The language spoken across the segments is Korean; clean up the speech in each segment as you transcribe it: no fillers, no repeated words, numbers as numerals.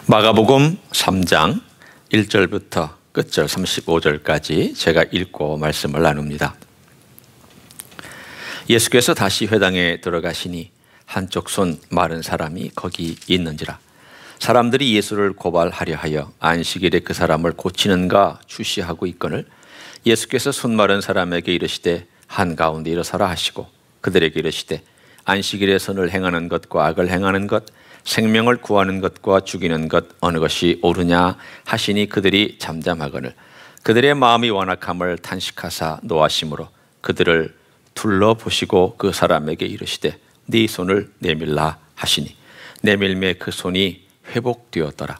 마가복음 3장 1절부터 끝절 35절까지 제가 읽고 말씀을 나눕니다. 예수께서 다시 회당에 들어가시니 한쪽 손 마른 사람이 거기 있는지라. 사람들이 예수를 고발하려 하여 안식일에 그 사람을 고치는가 주시하고 있거늘 예수께서 손 마른 사람에게 이르시되 한가운데 일어서라 하시고 그들에게 이르시되 안식일에 선을 행하는 것과 악을 행하는 것 생명을 구하는 것과 죽이는 것 어느 것이 옳으냐 하시니 그들이 잠잠하거늘 그들의 마음이 완악함을 탄식하사 노하심으로 그들을 둘러보시고 그 사람에게 이르시되 네 손을 내밀라 하시니 내밀매 그 손이 회복되었더라.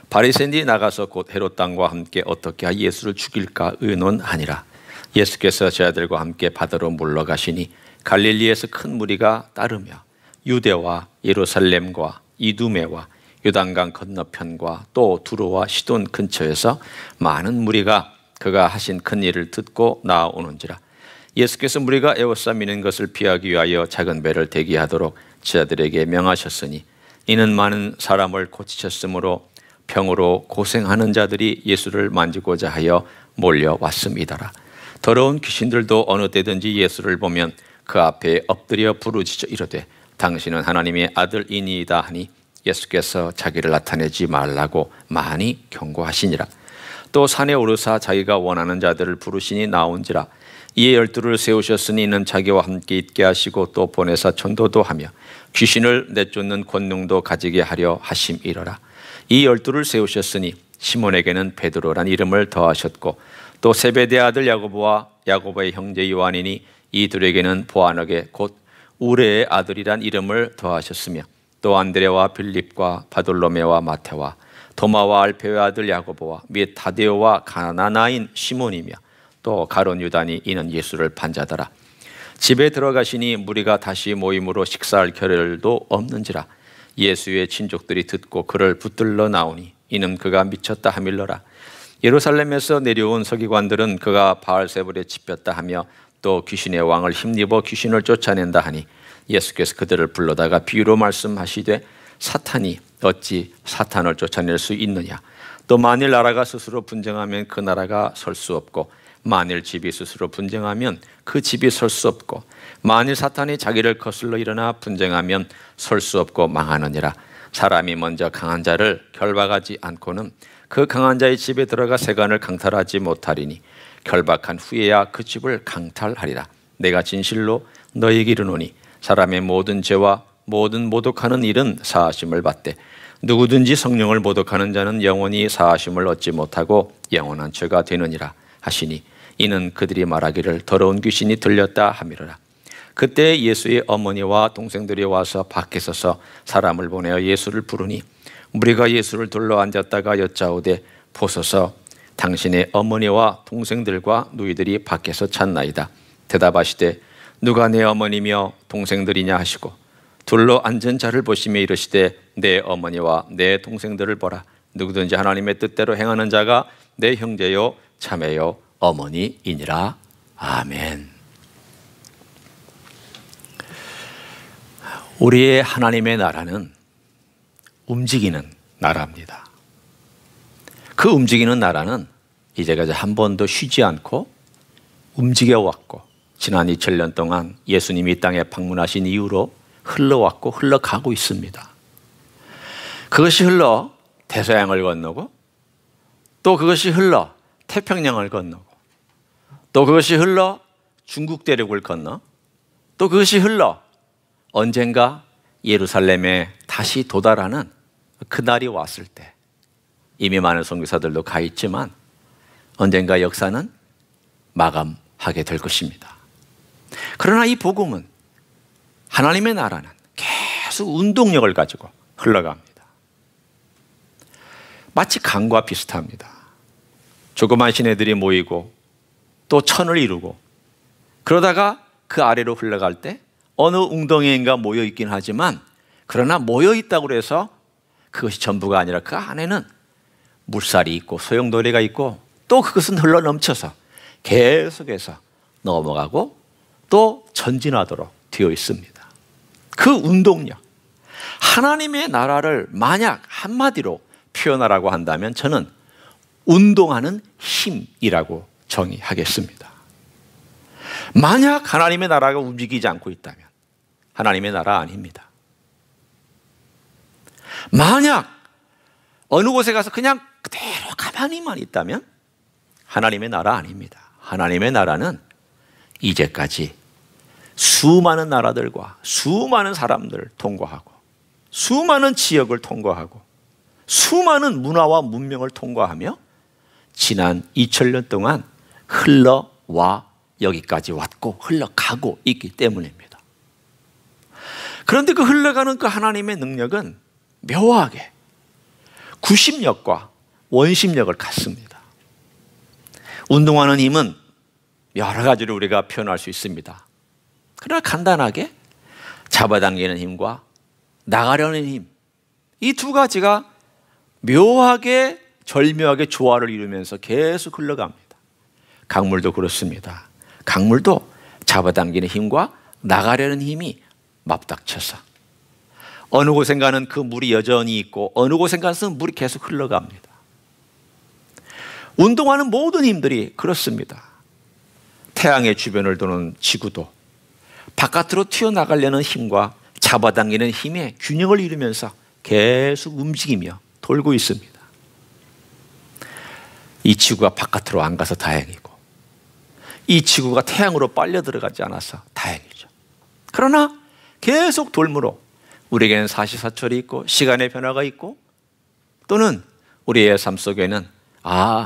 바리새인들이 나가서 곧 헤롯 왕과 함께 어떻게 하여 예수를 죽일까 의논하니라. 예수께서 제 아들과 함께 바다로 물러가시니 갈릴리에서 큰 무리가 따르며 유대와 예루살렘과 이두메와 요단강 건너편과 또 두로와 시돈 근처에서 많은 무리가 그가 하신 큰 일을 듣고 나아오는지라. 예수께서 무리가 에워싸미는 것을 피하기 위하여 작은 배를 대기하도록 제자들에게 명하셨으니 이는 많은 사람을 고치셨으므로 병으로 고생하는 자들이 예수를 만지고자 하여 몰려왔음이더라. 더러운 귀신들도 어느 때든지 예수를 보면 그 앞에 엎드려 부르짖어 이르되 당신은 하나님의 아들이니이다 하니 예수께서 자기를 나타내지 말라고 많이 경고하시니라. 또 산에 오르사 자기가 원하는 자들을 부르시니 나온지라. 이에 12를 세우셨으니 이는 자기와 함께 있게 하시고 또 보내사 전도도 하며 귀신을 내쫓는 권능도 가지게 하려 하심이러라. 이 12를 세우셨으니 시몬에게는 베드로란 이름을 더하셨고 또 세베대 아들 야고보와 야고보의 형제 요한이니 이 둘에게는 보아너게 곧 우레의 아들이란 이름을 더하셨으며 또 안드레와 빌립과 바돌로메와 마테와 도마와 알페의 아들 야고보와 및 다데오와 가나나인 시몬이며 또 가룟 유다니 이는 예수를 판자더라. 집에 들어가시니 무리가 다시 모임으로 식사할 겨를도 없는지라. 예수의 친족들이 듣고 그를 붙들러 나오니 이는 그가 미쳤다 하밀러라. 예루살렘에서 내려온 서기관들은 그가 바알세불에 집혔다 하며 또 귀신의 왕을 힘입어 귀신을 쫓아낸다 하니 예수께서 그들을 불러다가 비유로 말씀하시되 사탄이 어찌 사탄을 쫓아낼 수 있느냐. 또 만일 나라가 스스로 분쟁하면 그 나라가 설 수 없고 만일 집이 스스로 분쟁하면 그 집이 설 수 없고 만일 사탄이 자기를 거슬러 일어나 분쟁하면 설 수 없고 망하느니라. 사람이 먼저 강한 자를 결박하지 않고는 그 강한 자의 집에 들어가 세간을 강탈하지 못하리니 결박한 후에야 그 집을 강탈하리라. 내가 진실로 너희에게 이르노니 사람의 모든 죄와 모든 모독하는 일은 사하심을 받되 누구든지 성령을 모독하는 자는 영원히 사하심을 얻지 못하고 영원한 죄가 되느니라 하시니 이는 그들이 말하기를 더러운 귀신이 들렸다 함이로라. 그때 예수의 어머니와 동생들이 와서 밖에 서서 사람을 보내어 예수를 부르니 무리가 예수를 둘러 앉았다가 여짜오되 보소서 당신의 어머니와 동생들과 누이들이 밖에서 찾나이다. 대답하시되 누가 내 어머니며 동생들이냐 하시고 둘러 앉은 자를 보시며 이르시되 내 어머니와 내 동생들을 보라. 누구든지 하나님의 뜻대로 행하는 자가 내 형제요 자매요 어머니이니라. 아멘. 우리의 하나님의 나라는 움직이는 나라입니다. 그 움직이는 나라는 이제까지 한 번도 쉬지 않고 움직여왔고 지난 2000년 동안 예수님이 이 땅에 방문하신 이후로 흘러왔고 흘러가고 있습니다. 그것이 흘러 대서양을 건너고 또 그것이 흘러 태평양을 건너고 또 그것이 흘러 중국 대륙을 건너 또 그것이 흘러 언젠가 예루살렘에 다시 도달하는 그날이 왔을 때 이미 많은 선교사들도 가 있지만 언젠가 역사는 마감하게 될 것입니다. 그러나 이 복음은 하나님의 나라는 계속 운동력을 가지고 흘러갑니다. 마치 강과 비슷합니다. 조그만 시내들이 모이고 또 천을 이루고 그러다가 그 아래로 흘러갈 때 어느 웅덩이인가 모여 있긴 하지만 그러나 모여 있다고 해서 그것이 전부가 아니라 그 안에는 물살이 있고 소용돌이가 있고 또 그것은 흘러 넘쳐서 계속해서 넘어가고 또 전진하도록 되어 있습니다. 그 운동력, 하나님의 나라를 만약 한마디로 표현하라고 한다면 저는 운동하는 힘이라고 정의하겠습니다. 만약 하나님의 나라가 움직이지 않고 있다면 하나님의 나라 아닙니다. 만약 어느 곳에 가서 그냥 그대로 가만히만 있다면 하나님의 나라 아닙니다. 하나님의 나라는 이제까지 수많은 나라들과 수많은 사람들을 통과하고 수많은 지역을 통과하고 수많은 문화와 문명을 통과하며 지난 2000년 동안 흘러와 여기까지 왔고 흘러가고 있기 때문입니다. 그런데 그 흘러가는 그 하나님의 능력은 묘하게 구심력과 원심력을 갖습니다. 운동하는 힘은 여러 가지로 우리가 표현할 수 있습니다. 그러나 간단하게 잡아당기는 힘과 나가려는 힘, 이 두 가지가 묘하게 절묘하게 조화를 이루면서 계속 흘러갑니다. 강물도 그렇습니다. 강물도 잡아당기는 힘과 나가려는 힘이 맞닥쳐서 어느 곳인가는 그 물이 여전히 있고 어느 곳인가는 물이 계속 흘러갑니다. 운동하는 모든 힘들이 그렇습니다. 태양의 주변을 도는 지구도 바깥으로 튀어나가려는 힘과 잡아당기는 힘의 균형을 이루면서 계속 움직이며 돌고 있습니다. 이 지구가 바깥으로 안 가서 다행이고 이 지구가 태양으로 빨려 들어가지 않아서 다행이죠. 그러나 계속 돌므로 우리에게는 사시사철이 있고 시간의 변화가 있고 또는 우리의 삶 속에는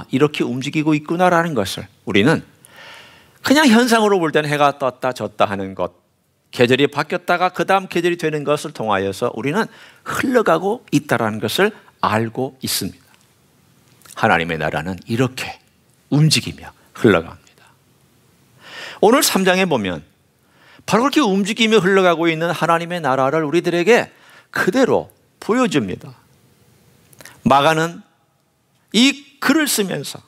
이렇게 움직이고 있구나라는 것을 우리는 그냥 현상으로 볼 때는 해가 떴다 졌다 하는 것, 계절이 바뀌었다가 그 다음 계절이 되는 것을 통하여서 우리는 흘러가고 있다는 것을 알고 있습니다. 하나님의 나라는 이렇게 움직이며 흘러갑니다. 오늘 3장에 보면 바로 그렇게 움직이며 흘러가고 있는 하나님의 나라를 우리들에게 그대로 보여줍니다. 마가는 이 글을 쓰면서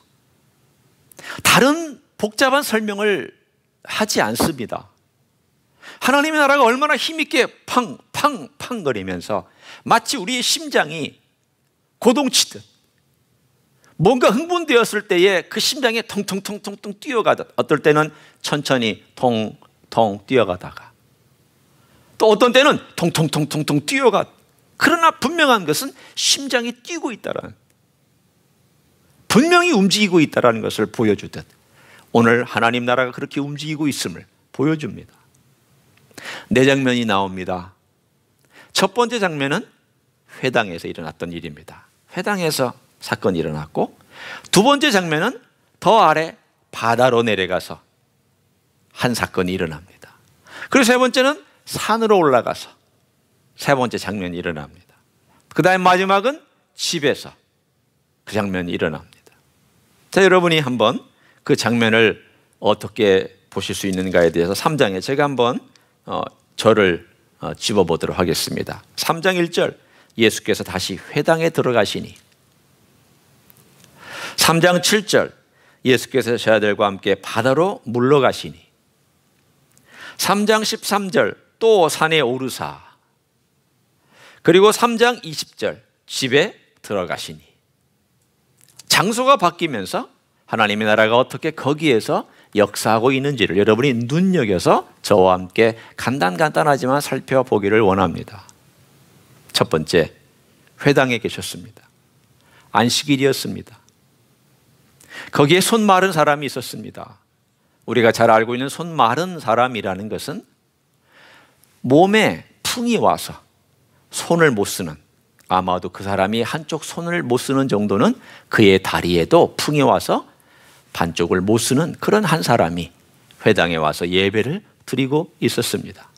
다른 복잡한 설명을 하지 않습니다. 하나님의 나라가 얼마나 힘있게 팡팡팡 거리면서 마치 우리의 심장이 고동치듯 뭔가 흥분되었을 때에 그 심장에 통통통통통 뛰어가듯 어떨 때는 천천히 통통 뛰어가다가 또 어떤 때는 통통통통통 뛰어가 그러나 분명한 것은 심장이 뛰고 있다는 분명히 움직이고 있다는 것을 보여주듯 오늘 하나님 나라가 그렇게 움직이고 있음을 보여줍니다. 네 장면이 나옵니다. 첫 번째 장면은 회당에서 일어났던 일입니다. 회당에서 사건이 일어났고 두 번째 장면은 더 아래 바다로 내려가서 한 사건이 일어납니다. 그리고 세 번째는 산으로 올라가서 세 번째 장면이 일어납니다. 그 다음 마지막은 집에서 그 장면이 일어납니다. 자, 여러분이 한번 그 장면을 어떻게 보실 수 있는가에 대해서 3장에 제가 한번 저를 집어보도록 하겠습니다. 3장 1절 예수께서 다시 회당에 들어가시니 3장 7절 예수께서 저희 아들과 함께 바다로 물러가시니 3장 13절 또 산에 오르사 그리고 3장 20절 집에 들어가시니 장소가 바뀌면서 하나님의 나라가 어떻게 거기에서 역사하고 있는지를 여러분이 눈여겨서 저와 함께 간단하지만 살펴보기를 원합니다. 첫 번째, 회당에 계셨습니다. 안식일이었습니다. 거기에 손 마른 사람이 있었습니다. 우리가 잘 알고 있는 손 마른 사람이라는 것은 몸에 풍이 와서 손을 못 쓰는, 아마도 그 사람이 한쪽 손을 못 쓰는 정도는 그의 다리에도 풍이 와서 반쪽을 못 쓰는 그런 한 사람이 회당에 와서 예배를 드리고 있었습니다.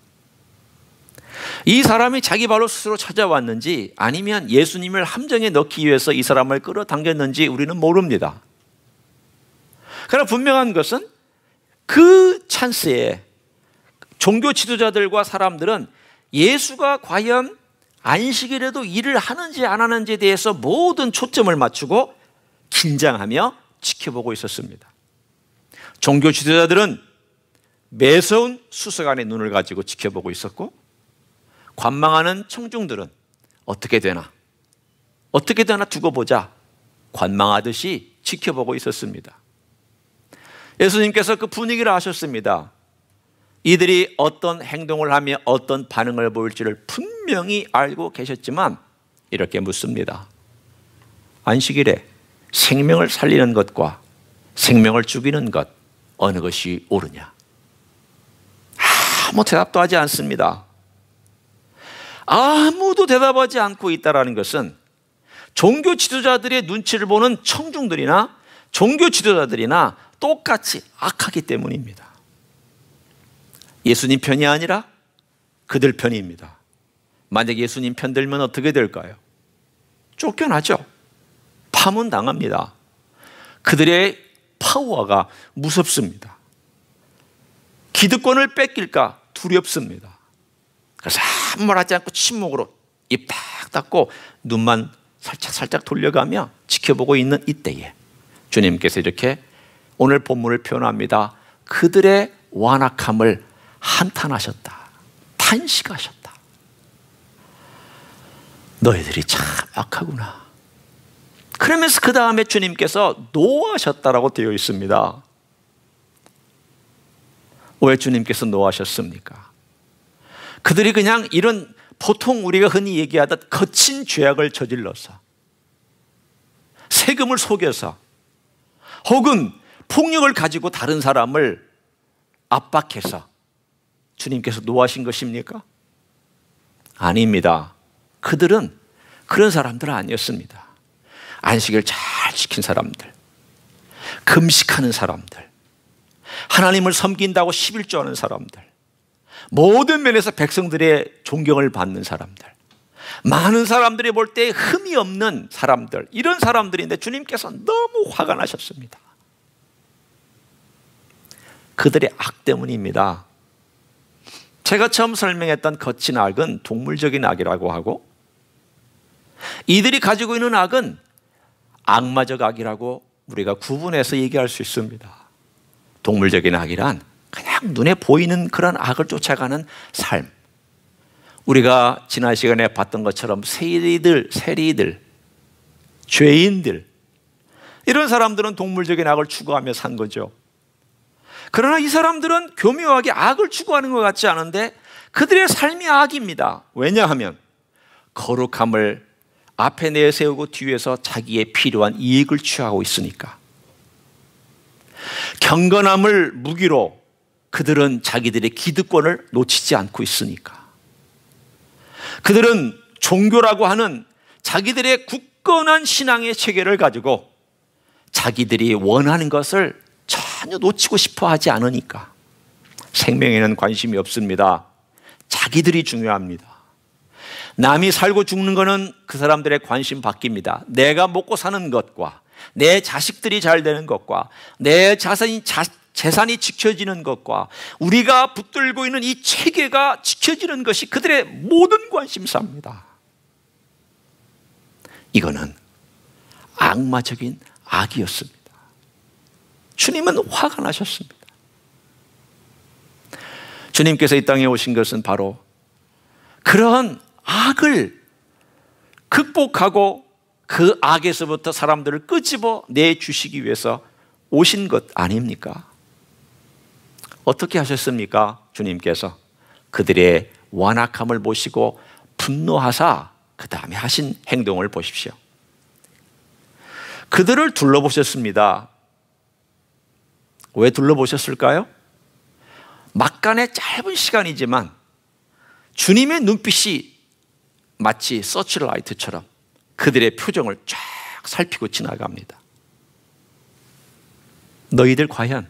이 사람이 자기 발로 스스로 찾아왔는지 아니면 예수님을 함정에 넣기 위해서 이 사람을 끌어당겼는지 우리는 모릅니다. 그러나 분명한 것은 그 찬스에 종교 지도자들과 사람들은 예수가 과연 안식일에도 일을 하는지 안 하는지에 대해서 모든 초점을 맞추고 긴장하며 지켜보고 있었습니다. 종교 지도자들은 매서운 수색안의 눈을 가지고 지켜보고 있었고 관망하는 청중들은 어떻게 되나 어떻게든 하나 두고 보자 관망하듯이 지켜보고 있었습니다. 예수님께서 그 분위기를 아셨습니다. 이들이 어떤 행동을 하며 어떤 반응을 보일지를 분명히 알고 계셨지만 이렇게 묻습니다. 안식일에 생명을 살리는 것과 생명을 죽이는 것 어느 것이 옳으냐? 아무 대답도 하지 않습니다. 아무도 대답하지 않고 있다는 것은 종교 지도자들의 눈치를 보는 청중들이나 종교 지도자들이나 똑같이 악하기 때문입니다. 예수님 편이 아니라 그들 편입니다. 만약 예수님 편 들면 어떻게 될까요? 쫓겨나죠. 파문당합니다. 그들의 파워가 무섭습니다. 기득권을 뺏길까 두렵습니다. 그래서 아무 말 하지 않고 침묵으로 입 딱 닫고 눈만 살짝 돌려가며 지켜보고 있는 이때에 주님께서 이렇게 오늘 본문을 표현합니다. 그들의 완악함을 한탄하셨다. 탄식하셨다. 너희들이 참 악하구나. 그러면서 그 다음에 주님께서 노하셨다라고 되어 있습니다. 왜 주님께서 노하셨습니까? 그들이 그냥 이런 보통 우리가 흔히 얘기하듯 거친 죄악을 저질러서 세금을 속여서 혹은 폭력을 가지고 다른 사람을 압박해서 주님께서 노하신 것입니까? 아닙니다. 그들은 그런 사람들은 아니었습니다. 안식을 잘 지킨 사람들, 금식하는 사람들, 하나님을 섬긴다고 11조하는 사람들, 모든 면에서 백성들의 존경을 받는 사람들, 많은 사람들이 볼 때 흠이 없는 사람들, 이런 사람들인데 주님께서 너무 화가 나셨습니다. 그들의 악 때문입니다. 제가 처음 설명했던 거친 악은 동물적인 악이라고 하고, 이들이 가지고 있는 악은 악마적 악이라고 우리가 구분해서 얘기할 수 있습니다. 동물적인 악이란 그냥 눈에 보이는 그런 악을 쫓아가는 삶. 우리가 지난 시간에 봤던 것처럼 세리들, 죄인들, 이런 사람들은 동물적인 악을 추구하며 산 거죠. 그러나 이 사람들은 교묘하게 악을 추구하는 것 같지 않은데 그들의 삶이 악입니다. 왜냐하면 거룩함을 앞에 내세우고 뒤에서 자기의 필요한 이익을 취하고 있으니까. 경건함을 무기로 그들은 자기들의 기득권을 놓치지 않고 있으니까. 그들은 종교라고 하는 자기들의 굳건한 신앙의 체계를 가지고 자기들이 원하는 것을 전혀 놓치고 싶어 하지 않으니까. 생명에는 관심이 없습니다. 자기들이 중요합니다. 남이 살고 죽는 것은 그 사람들의 관심 바뀝니다. 내가 먹고 사는 것과 내 자식들이 잘 되는 것과 내 재산이 지켜지는 것과 우리가 붙들고 있는 이 체계가 지켜지는 것이 그들의 모든 관심사입니다. 이거는 악마적인 악이었습니다. 주님은 화가 나셨습니다. 주님께서 이 땅에 오신 것은 바로 그러한 악을 극복하고 그 악에서부터 사람들을 끄집어 내주시기 위해서 오신 것 아닙니까? 어떻게 하셨습니까? 주님께서 그들의 완악함을 보시고 분노하사 그 다음에 하신 행동을 보십시오. 그들을 둘러보셨습니다. 왜 둘러보셨을까요? 막간의 짧은 시간이지만 주님의 눈빛이 마치 서치라이트처럼 그들의 표정을 쫙 살피고 지나갑니다. 너희들 과연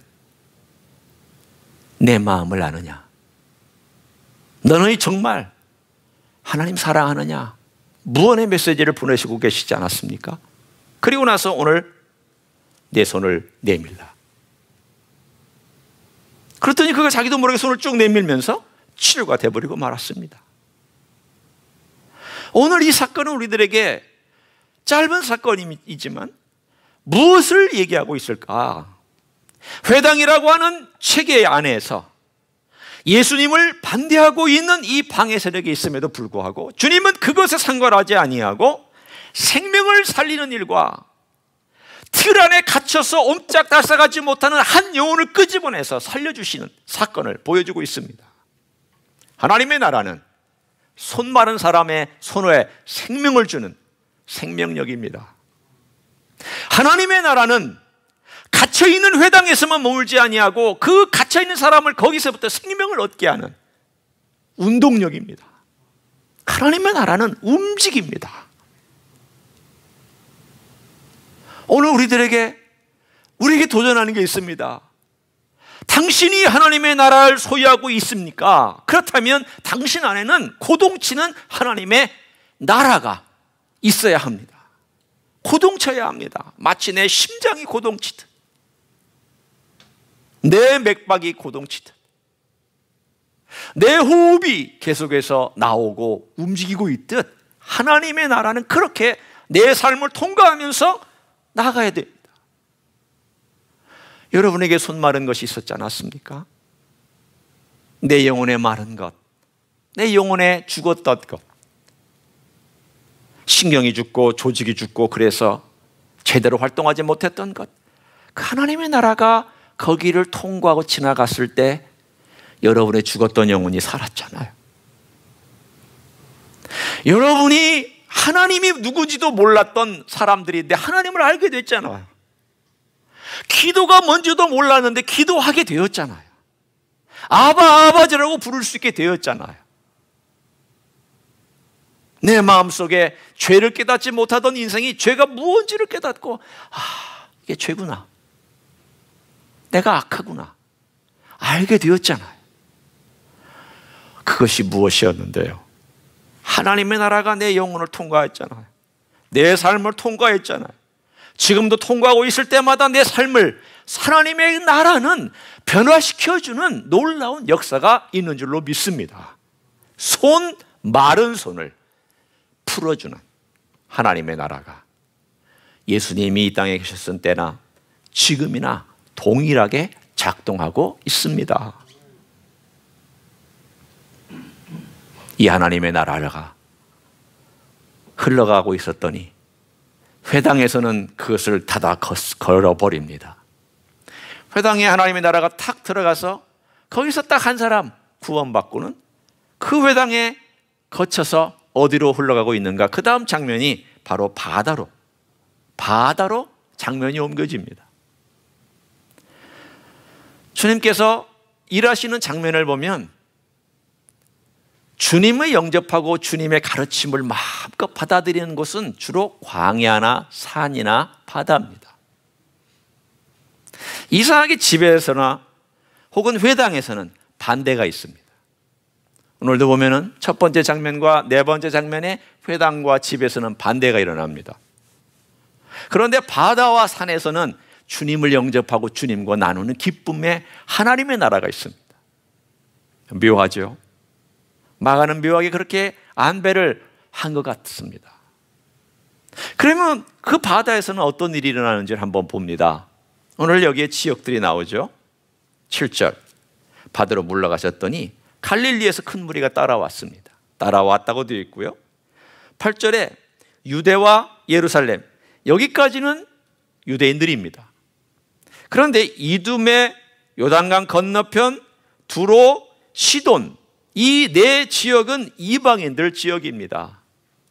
내 마음을 아느냐? 너희 정말 하나님 사랑하느냐? 무언의 메시지를 보내시고 계시지 않았습니까? 그리고 나서 오늘 내 손을 내밀라. 그랬더니 그가 자기도 모르게 손을 쭉 내밀면서 치료가 돼버리고 말았습니다. 오늘 이 사건은 우리들에게 짧은 사건이지만 무엇을 얘기하고 있을까? 회당이라고 하는 체계 안에서 예수님을 반대하고 있는 이 방해 세력이 있음에도 불구하고 주님은 그것에 상관하지 아니하고 생명을 살리는 일과 틀 안에 갇혀서 옴짝달싹하지 못하는 한 영혼을 끄집어내서 살려주시는 사건을 보여주고 있습니다. 하나님의 나라는 손 마른 사람의 손에 생명을 주는 생명력입니다. 하나님의 나라는 갇혀있는 회당에서만 머물지 아니하고 그 갇혀있는 사람을 거기서부터 생명을 얻게 하는 운동력입니다. 하나님의 나라는 움직입니다. 오늘 우리에게 도전하는 게 있습니다. 당신이 하나님의 나라를 소유하고 있습니까? 그렇다면 당신 안에는 고동치는 하나님의 나라가 있어야 합니다. 고동쳐야 합니다. 마치 내 심장이 고동치듯, 내 맥박이 고동치듯, 내 호흡이 계속해서 나오고 움직이고 있듯 하나님의 나라는 그렇게 내 삶을 통과하면서 나가야 됩니다. 여러분에게 손 마른 것이 있었지 않았습니까? 내 영혼에 마른 것, 내 영혼에 죽었던 것, 신경이 죽고 조직이 죽고 그래서 제대로 활동하지 못했던 것, 그 하나님의 나라가 거기를 통과하고 지나갔을 때 여러분의 죽었던 영혼이 살았잖아요. 여러분이 하나님이 누구지도 몰랐던 사람들인데 하나님을 알게 됐잖아요. 기도가 뭔지도 몰랐는데 기도하게 되었잖아요. 아바 아버지라고 부를 수 있게 되었잖아요. 내 마음속에 죄를 깨닫지 못하던 인생이 죄가 무엇인지를 깨닫고, 이게 죄구나, 내가 악하구나 알게 되었잖아요. 그것이 무엇이었는데요? 하나님의 나라가 내 영혼을 통과했잖아요. 내 삶을 통과했잖아요. 지금도 통과하고 있을 때마다 내 삶을 하나님의 나라는 변화시켜주는 놀라운 역사가 있는 줄로 믿습니다. 마른 손을 풀어주는 하나님의 나라가 예수님이 이 땅에 계셨을 때나 지금이나 동일하게 작동하고 있습니다. 이 하나님의 나라가 흘러가고 있었더니 회당에서는 그것을 닫아 걸어버립니다. 회당에 하나님의 나라가 탁 들어가서 거기서 딱 한 사람 구원받고는 그 회당에 거쳐서 어디로 흘러가고 있는가? 그 다음 장면이 바로 바다로 장면이 옮겨집니다. 주님께서 일하시는 장면을 보면 주님을 영접하고 주님의 가르침을 마음껏 받아들이는 곳은 주로 광야나 산이나 바다입니다. 이상하게 집에서나 혹은 회당에서는 반대가 있습니다. 오늘도 보면은 첫 번째 장면과 네 번째 장면에 회당과 집에서는 반대가 일어납니다. 그런데 바다와 산에서는 주님을 영접하고 주님과 나누는 기쁨의 하나님의 나라가 있습니다. 묘하죠? 마가는 묘하게 그렇게 안배를 한 것 같습니다. 그러면 그 바다에서는 어떤 일이 일어나는지를 한번 봅니다. 오늘 여기에 지역들이 나오죠. 7절, 바다로 물러가셨더니 갈릴리에서 큰 무리가 따라왔습니다. 따라왔다고 되어 있고요. 8절에 유대와 예루살렘, 여기까지는 유대인들입니다. 그런데 이두메, 요단강 건너편, 두로, 시돈, 이 네 지역은 이방인들 지역입니다.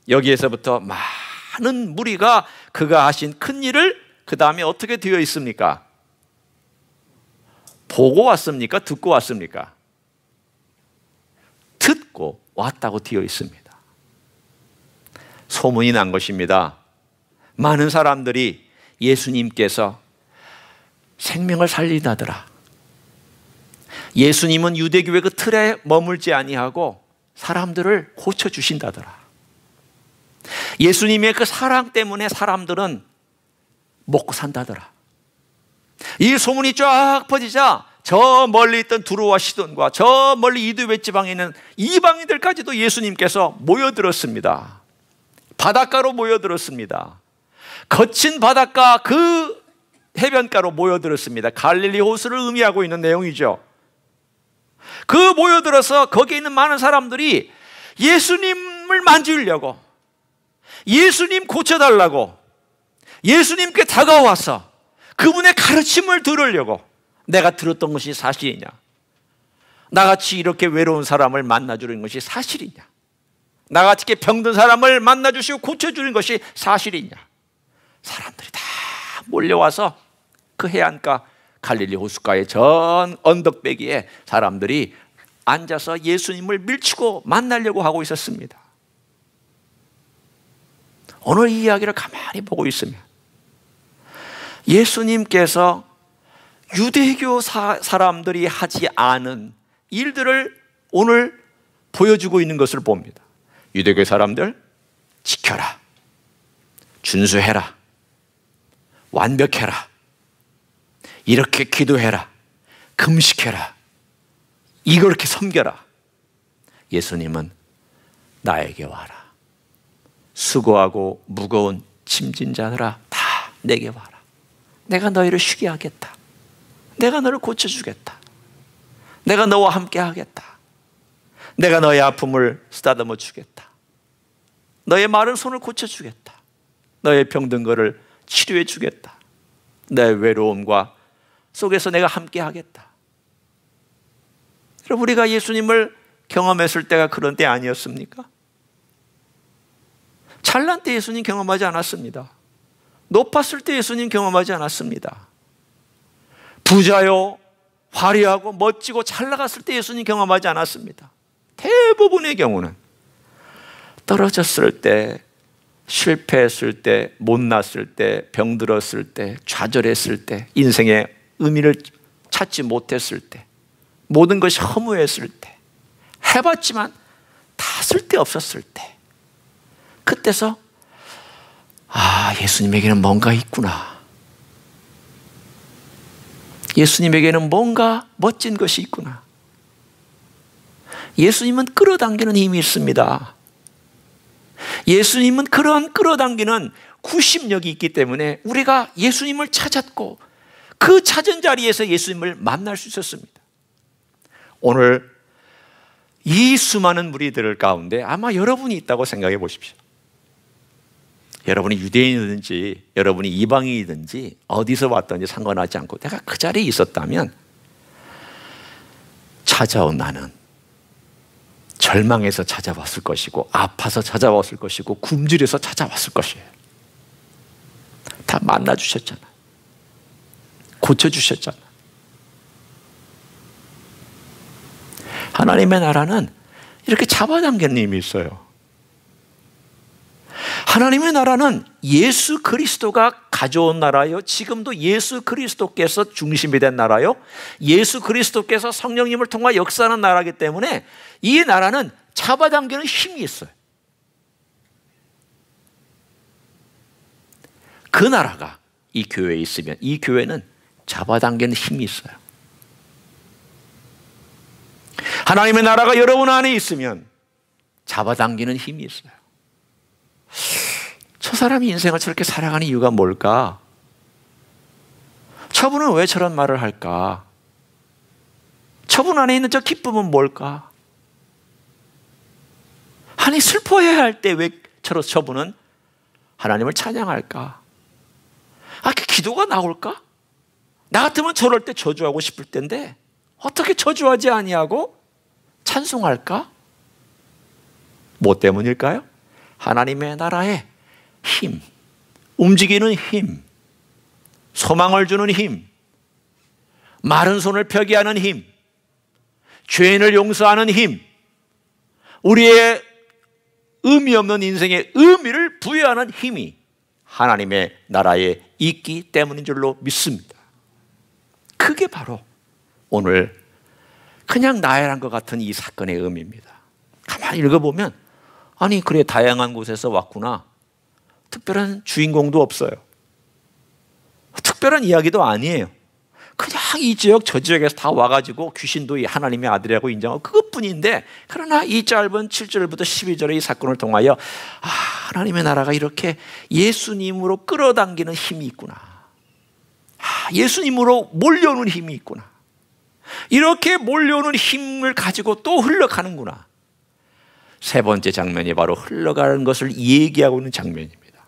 여기에서부터 많은 무리가 그가 하신 큰 일을 그 다음에 어떻게 되어 있습니까? 보고 왔습니까? 듣고 왔습니까? 듣고 왔다고 되어 있습니다. 소문이 난 것입니다. 많은 사람들이 예수님께서 생명을 살리다더라. 예수님은 유대교회 그 틀에 머물지 아니하고 사람들을 고쳐주신다더라. 예수님의 그 사랑 때문에 사람들은 먹고 산다더라. 이 소문이 쫙 퍼지자 저 멀리 있던 두로와 시돈과 저 멀리 이두메 지방에 있는 이방인들까지도 예수님께서 모여들었습니다. 바닷가로 모여들었습니다. 거친 바닷가 그 해변가로 모여들었습니다. 갈릴리 호수를 의미하고 있는 내용이죠. 그 모여들어서 거기에 있는 많은 사람들이 예수님을 만지려고, 예수님 고쳐달라고 예수님께 다가와서 그분의 가르침을 들으려고 내가 들었던 것이 사실이냐? 나같이 이렇게 외로운 사람을 만나주는 것이 사실이냐? 나같이 이렇게 병든 사람을 만나주시고 고쳐주는 것이 사실이냐? 사람들이 다 몰려와서 그 해안가 갈릴리 호숫가의 전 언덕배기에 사람들이 앉아서 예수님을 밀치고 만나려고 하고 있었습니다. 오늘 이 이야기를 가만히 보고 있으면 예수님께서 유대교 사람들이 하지 않은 일들을 오늘 보여주고 있는 것을 봅니다. 유대교 사람들, 지켜라, 준수해라, 완벽해라, 이렇게 기도해라, 금식해라, 이렇게 섬겨라. 예수님은 나에게 와라. 수고하고 무거운 짐진 자들아 다 내게 와라. 내가 너희를 쉬게 하겠다. 내가 너를 고쳐주겠다. 내가 너와 함께 하겠다. 내가 너의 아픔을 쓰다듬어 주겠다. 너의 마른 손을 고쳐주겠다. 너의 병든 것을 치료해 주겠다. 너의 외로움과 속에서 내가 함께 하겠다. 그럼 우리가 예수님을 경험했을 때가 그런 때 아니었습니까? 찬란 때 예수님 경험하지 않았습니다. 높았을 때 예수님 경험하지 않았습니다. 부자요, 화려하고 멋지고 잘 나갔을 때 예수님 경험하지 않았습니다. 대부분의 경우는 떨어졌을 때, 실패했을 때, 못났을 때, 병들었을 때, 좌절했을 때, 인생의 의미를 찾지 못했을 때, 모든 것이 허무했을 때, 해봤지만 다 쓸데없었을 때, 그때서 예수님에게는 뭔가 있구나. 예수님에게는 뭔가 멋진 것이 있구나. 예수님은 끌어당기는 힘이 있습니다. 예수님은 그런 끌어당기는 구심력이 있기 때문에 우리가 예수님을 찾았고 그 찾은 자리에서 예수님을 만날 수 있었습니다. 오늘 이 수많은 무리들 가운데 아마 여러분이 있다고 생각해 보십시오. 여러분이 유대인이든지 여러분이 이방인이든지 어디서 왔든지 상관하지 않고 내가 그 자리에 있었다면 찾아온 나는 절망해서 찾아왔을 것이고 아파서 찾아왔을 것이고 굶주려서 찾아왔을 것이에요. 다 만나주셨잖아요. 고쳐주셨잖아요. 하나님의 나라는 이렇게 잡아당기는 힘이 있어요. 하나님의 나라는 예수 그리스도가 가져온 나라요. 지금도 예수 그리스도께서 중심이 된 나라요. 예수 그리스도께서 성령님을 통해 역사하는 나라이기 때문에 이 나라는 잡아당기는 힘이 있어요. 그 나라가 이 교회에 있으면 이 교회는 잡아당기는 힘이 있어요. 하나님의 나라가 여러분 안에 있으면 잡아당기는 힘이 있어요. 저 사람이 인생을 저렇게 살아가는 이유가 뭘까? 저분은 왜 저런 말을 할까? 저분 안에 있는 저 기쁨은 뭘까? 아니 슬퍼해야 할 때 왜 저분은 하나님을 찬양할까? 기도가 나올까? 나 같으면 저럴 때 저주하고 싶을 텐데 어떻게 저주하지 아니하고 찬송할까? 뭐 때문일까요? 하나님의 나라의 힘, 움직이는 힘, 소망을 주는 힘, 마른 손을 펴게 하는 힘, 죄인을 용서하는 힘, 우리의 의미 없는 인생에 의미를 부여하는 힘이 하나님의 나라에 있기 때문인 줄로 믿습니다. 그게 바로 오늘 그냥 나열한 것 같은 이 사건의 의미입니다. 가만히 읽어보면 그래 다양한 곳에서 왔구나. 특별한 주인공도 없어요. 특별한 이야기도 아니에요. 그냥 이 지역 저 지역에서 다 와가지고 귀신도 하나님의 아들이라고 인정하고 그것뿐인데, 그러나 이 짧은 7절부터 12절의 이 사건을 통하여 하나님의 나라가 이렇게 예수님으로 끌어당기는 힘이 있구나. 예수님으로 몰려오는 힘이 있구나. 이렇게 몰려오는 힘을 가지고 또 흘러가는구나. 세 번째 장면이 바로 흘러가는 것을 얘기하고 있는 장면입니다.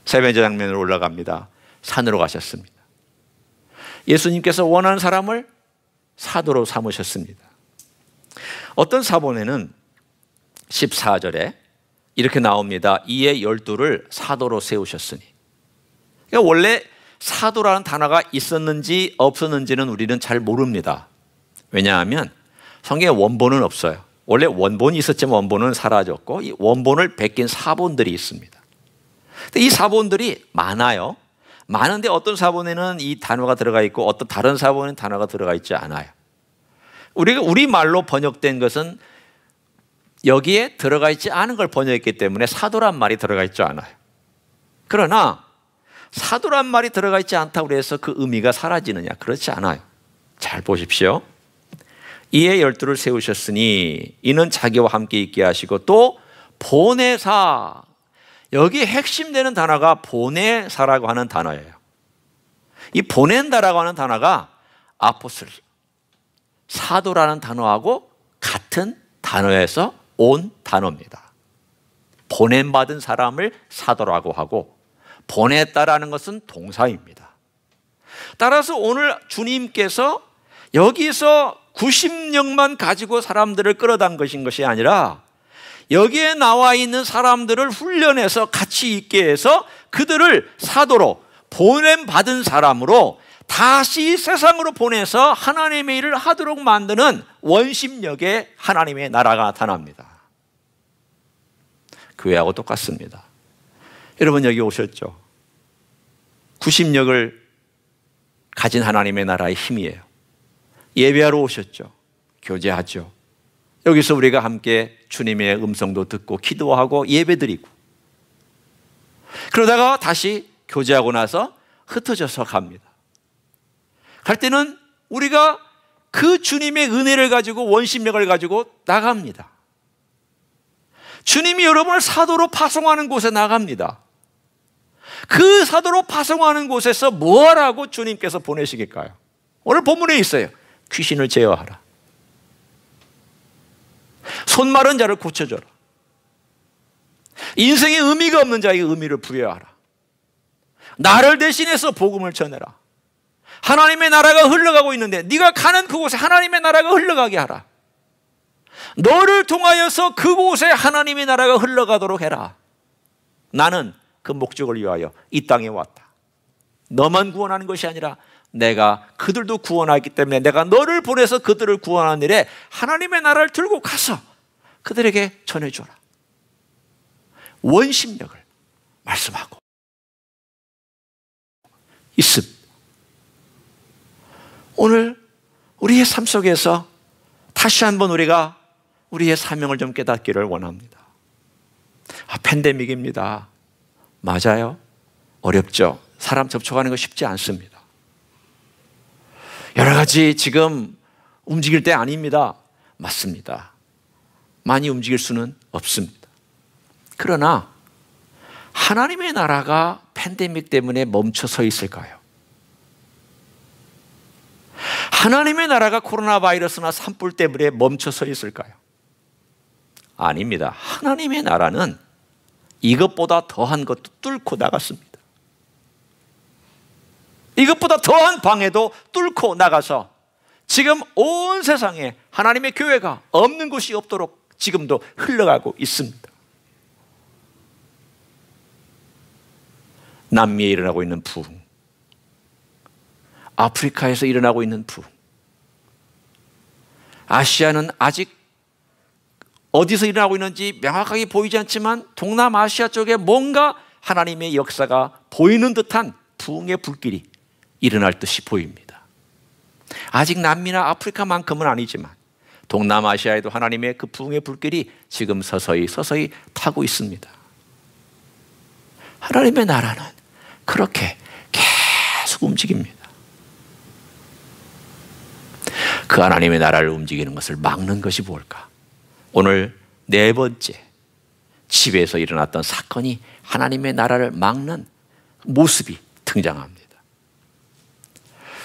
세 번째 장면으로 올라갑니다. 산으로 가셨습니다. 예수님께서 원하는 사람을 사도로 삼으셨습니다. 어떤 사본에는 14절에 이렇게 나옵니다. 이에 12를 사도로 세우셨으니. 그러니까 원래 사도라는 단어가 있었는지 없었는지는 우리는 잘 모릅니다. 왜냐하면 성경에 원본은 없어요. 원래 원본이 있었지만 원본은 사라졌고 이 원본을 베낀 사본들이 있습니다. 근데 이 사본들이 많아요. 많은데 어떤 사본에는 이 단어가 들어가 있고 어떤 다른 사본에는 단어가 들어가 있지 않아요. 우리말로 번역된 것은 여기에 들어가 있지 않은 걸 번역했기 때문에 사도란 말이 들어가 있지 않아요. 그러나 사도란 말이 들어가 있지 않다고 해서 그 의미가 사라지느냐? 그렇지 않아요. 잘 보십시오. 이에 12를 세우셨으니 이는 자기와 함께 있게 하시고 또 보내사. 여기 핵심되는 단어가 보내사라고 하는 단어예요. 이 보낸다라고 하는 단어가 아포슬, 사도라는 단어하고 같은 단어에서 온 단어입니다. 보냄받은 사람을 사도라고 하고 보냈다라는 것은 동사입니다. 따라서 오늘 주님께서 여기서 90명만 가지고 사람들을 끌어단 것이 아니라 여기에 나와 있는 사람들을 훈련해서 같이 있게 해서 그들을 사도로 보냄받은 사람으로 다시 세상으로 보내서 하나님의 일을 하도록 만드는 원심력의 하나님의 나라가 나타납니다. 교회하고 똑같습니다. 여러분 여기 오셨죠? 90력을 가진 하나님의 나라의 힘이에요. 예배하러 오셨죠? 교제하죠. 여기서 우리가 함께 주님의 음성도 듣고 기도하고 예배드리고 그러다가 다시 교제하고 나서 흩어져서 갑니다. 갈 때는 우리가 그 주님의 은혜를 가지고 원심력을 가지고 나갑니다. 주님이 여러분을 사도로 파송하는 곳에 나갑니다. 그 사도로 파송하는 곳에서 뭐 하라고 주님께서 보내시길까요? 오늘 본문에 있어요. 귀신을 제어하라. 손 마른 자를 고쳐줘라. 인생에 의미가 없는 자에게 의미를 부여하라. 나를 대신해서 복음을 전해라. 하나님의 나라가 흘러가고 있는데 네가 가는 그곳에 하나님의 나라가 흘러가게 하라. 너를 통하여서 그곳에 하나님의 나라가 흘러가도록 해라. 나는 그 목적을 위하여 이 땅에 왔다. 너만 구원하는 것이 아니라 내가 그들도 구원하기 때문에 내가 너를 보내서 그들을 구원하는 일에 하나님의 나라를 들고 가서 그들에게 전해줘라. 원심력을 말씀하고 있습니다. 오늘 우리의 삶 속에서 다시 한번 우리가 우리의 사명을 좀 깨닫기를 원합니다. 팬데믹입니다. 맞아요. 어렵죠. 사람 접촉하는 거 쉽지 않습니다. 여러 가지 지금 움직일 때 아닙니다. 맞습니다. 많이 움직일 수는 없습니다. 그러나 하나님의 나라가 팬데믹 때문에 멈춰서 있을까요? 하나님의 나라가 코로나 바이러스나 산불 때문에 멈춰서 있을까요? 아닙니다. 하나님의 나라는 이것보다 더한 것도 뚫고 나갔습니다. 이것보다 더한 방해도 뚫고 나가서 지금 온 세상에 하나님의 교회가 없는 곳이 없도록 지금도 흘러가고 있습니다. 남미에 일어나고 있는 부흥, 아프리카에서 일어나고 있는 부흥, 아시아는 아직 어디서 일어나고 있는지 명확하게 보이지 않지만 동남아시아 쪽에 뭔가 하나님의 역사가 보이는 듯한 부흥의 불길이 일어날 듯이 보입니다. 아직 남미나 아프리카만큼은 아니지만 동남아시아에도 하나님의 그 부흥의 불길이 지금 서서히 타고 있습니다. 하나님의 나라는 그렇게 계속 움직입니다. 그 하나님의 나라를 움직이는 것을 막는 것이 뭘까? 오늘 네 번째, 집에서 일어났던 사건이 하나님의 나라를 막는 모습이 등장합니다.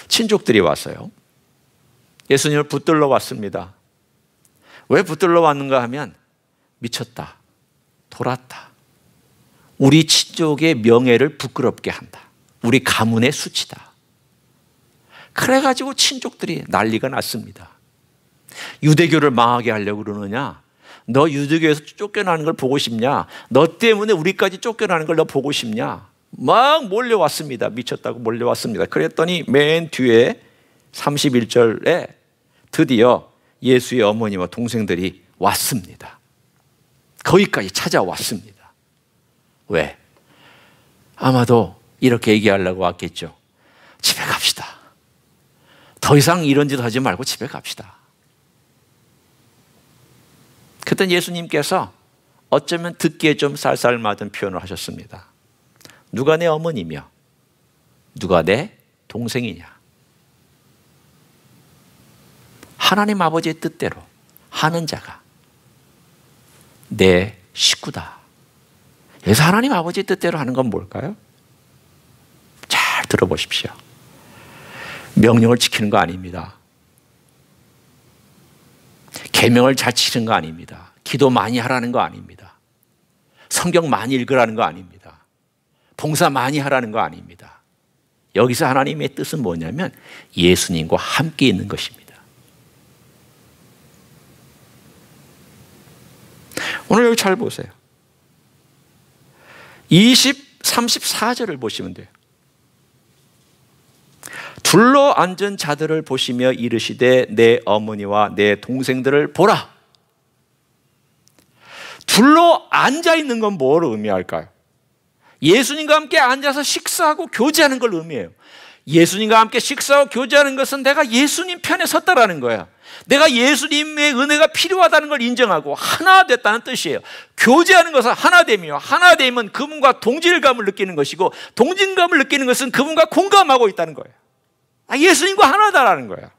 친족들이 왔어요. 예수님을 붙들러 왔습니다. 왜 붙들러 왔는가 하면 미쳤다, 돌았다, 우리 친족의 명예를 부끄럽게 한다, 우리 가문의 수치다. 그래가지고 친족들이 난리가 났습니다. 유대교를 망하게 하려고 그러느냐? 너 유대교에서 쫓겨나는 걸 보고 싶냐? 너 때문에 우리까지 쫓겨나는 걸 너 보고 싶냐? 막 몰려왔습니다. 미쳤다고 몰려왔습니다. 그랬더니 맨 뒤에 31절에 드디어 예수의 어머니와 동생들이 왔습니다. 거기까지 찾아왔습니다. 왜? 아마도 이렇게 얘기하려고 왔겠죠. 집에 갑시다. 더 이상 이런 짓 하지 말고 집에 갑시다. 그때 예수님께서 어쩌면 듣기에 좀 쌀쌀맞은 표현을 하셨습니다. 누가 내 어머니며 누가 내 동생이냐? 하나님 아버지의 뜻대로 하는 자가 내 식구다. 그래서 하나님 아버지의 뜻대로 하는 건 뭘까요? 잘 들어보십시오. 명령을 지키는 거 아닙니다. 계명을 잘 지키는 거 아닙니다. 기도 많이 하라는 거 아닙니다. 성경 많이 읽으라는 거 아닙니다. 봉사 많이 하라는 거 아닙니다. 여기서 하나님의 뜻은 뭐냐면 예수님과 함께 있는 것입니다. 오늘 여기 잘 보세요. 34절을 보시면 돼요. 둘러 앉은 자들을 보시며 이르시되 내 어머니와 내 동생들을 보라. 둘러 앉아 있는 건 뭘 의미할까요? 예수님과 함께 앉아서 식사하고 교제하는 걸 의미해요. 예수님과 함께 식사하고 교제하는 것은 내가 예수님 편에 섰다라는 거야. 내가 예수님의 은혜가 필요하다는 걸 인정하고 하나 됐다는 뜻이에요. 교제하는 것은 하나됨이요. 하나됨은 그분과 동질감을 느끼는 것이고 동질감을 느끼는 것은 그분과 공감하고 있다는 거예요. 예수님과 하나다라는 거야.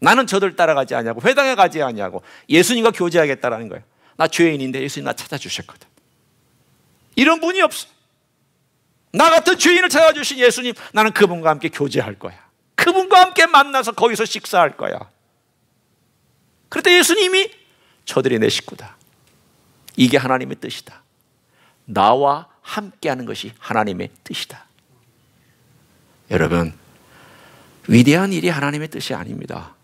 나는 저들 따라가지 않냐고, 회당에 가지 않냐고, 예수님과 교제하겠다라는 거야. 나 죄인인데 예수님 나 찾아주셨거든. 이런 분이 없어. 나 같은 죄인을 찾아주신 예수님, 나는 그분과 함께 교제할 거야. 그분과 함께 만나서 거기서 식사할 거야. 그런데 예수님이 저들이 내 식구다. 이게 하나님의 뜻이다. 나와 함께하는 것이 하나님의 뜻이다. 여러분, 위대한 일이 하나님의 뜻이 아닙니다.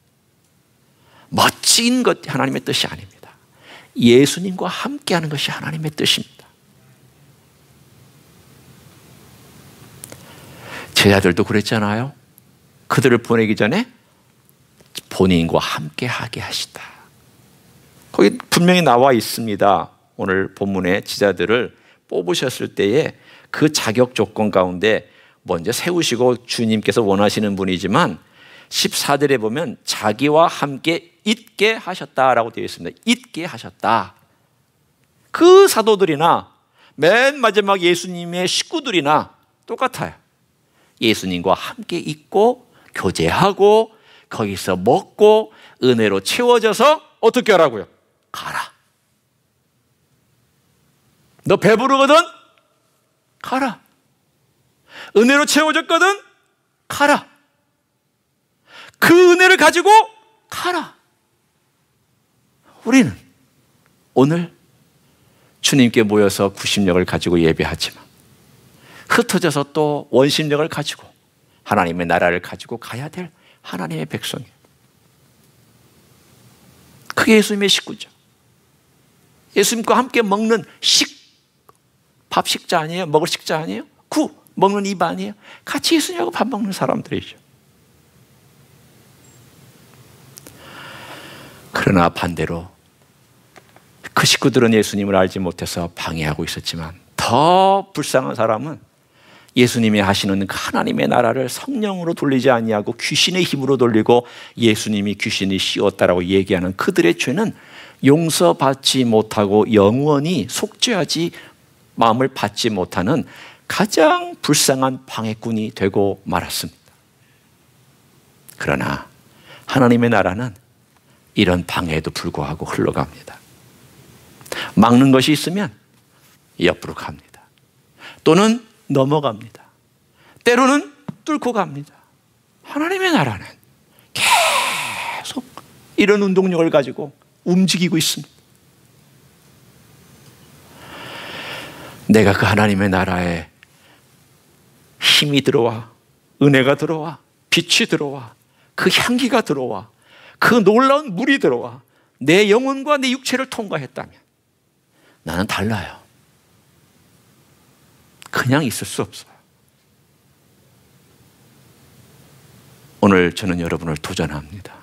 멋진 것 하나님의 뜻이 아닙니다. 예수님과 함께하는 것이 하나님의 뜻입니다. 제자들도 그랬잖아요. 그들을 보내기 전에 본인과 함께하게 하시다. 거기 분명히 나와 있습니다. 오늘 본문의 제자들을 뽑으셨을 때에 그 자격 조건 가운데 먼저 세우시고 주님께서 원하시는 분이지만 14절에 보면 자기와 함께 있게 하셨다라고 되어 있습니다. 있게 하셨다. 그 사도들이나 맨 마지막 예수님의 식구들이나 똑같아요. 예수님과 함께 있고 교제하고 거기서 먹고 은혜로 채워져서 어떻게 하라고요? 가라. 너 배부르거든? 가라. 은혜로 채워졌거든? 가라. 그 은혜를 가지고 가라. 우리는 오늘 주님께 모여서 구심력을 가지고 예배하지만 흩어져서 또 원심력을 가지고 하나님의 나라를 가지고 가야 될 하나님의 백성이에요. 그게 예수님의 식구죠. 예수님과 함께 먹는 밥 식자 아니에요? 먹을 식자 아니에요? 먹는 입 아니에요? 같이 예수님하고 밥 먹는 사람들이죠. 그러나 반대로 그 식구들은 예수님을 알지 못해서 방해하고 있었지만 더 불쌍한 사람은 예수님이 하시는 그 하나님의 나라를 성령으로 돌리지 아니하고 귀신의 힘으로 돌리고 예수님이 귀신이 씌웠다라고 얘기하는 그들의 죄는 용서받지 못하고 영원히 속죄하지 마음을 받지 못하는 가장 불쌍한 방해꾼이 되고 말았습니다. 그러나 하나님의 나라는 이런 방해에도 불구하고 흘러갑니다. 막는 것이 있으면 옆으로 갑니다. 또는 넘어갑니다. 때로는 뚫고 갑니다. 하나님의 나라는 계속 이런 운동력을 가지고 움직이고 있습니다. 내가 그 하나님의 나라에 힘이 들어와, 은혜가 들어와, 빛이 들어와, 그 향기가 들어와, 그 놀라운 물이 들어와 내 영혼과 내 육체를 통과했다면 나는 달라요. 그냥 있을 수 없어요. 오늘 저는 여러분을 도전합니다.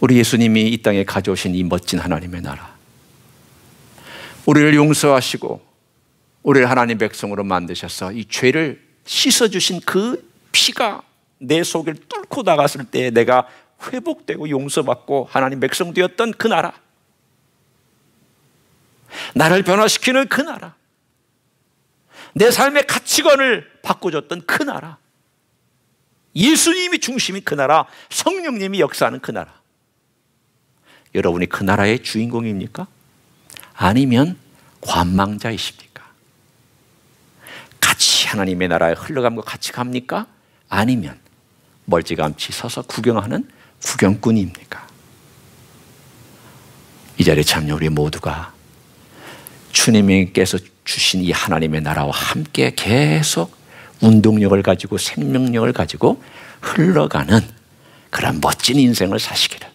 우리 예수님이 이 땅에 가져오신 이 멋진 하나님의 나라, 우리를 용서하시고 우리를 하나님 백성으로 만드셔서 이 죄를 씻어주신 그 피가 내 속을 뚫고 나갔을 때 내가 회복되고 용서받고 하나님 백성 되었던 그 나라, 나를 변화시키는 그 나라, 내 삶의 가치관을 바꿔줬던 그 나라, 예수님이 중심인 그 나라, 성령님이 역사하는 그 나라. 여러분이 그 나라의 주인공입니까? 아니면 관망자이십니까? 같이 하나님의 나라에 흘러감과 같이 갑니까? 아니면 멀찌감치 서서 구경하는 구경꾼입니까? 이 자리에 참여 우리 모두가 주님께서 주신 이 하나님의 나라와 함께 계속 운동력을 가지고 생명력을 가지고 흘러가는 그런 멋진 인생을 사시기를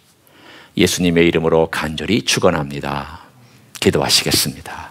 예수님의 이름으로 간절히 축원합니다. 기도하시겠습니다.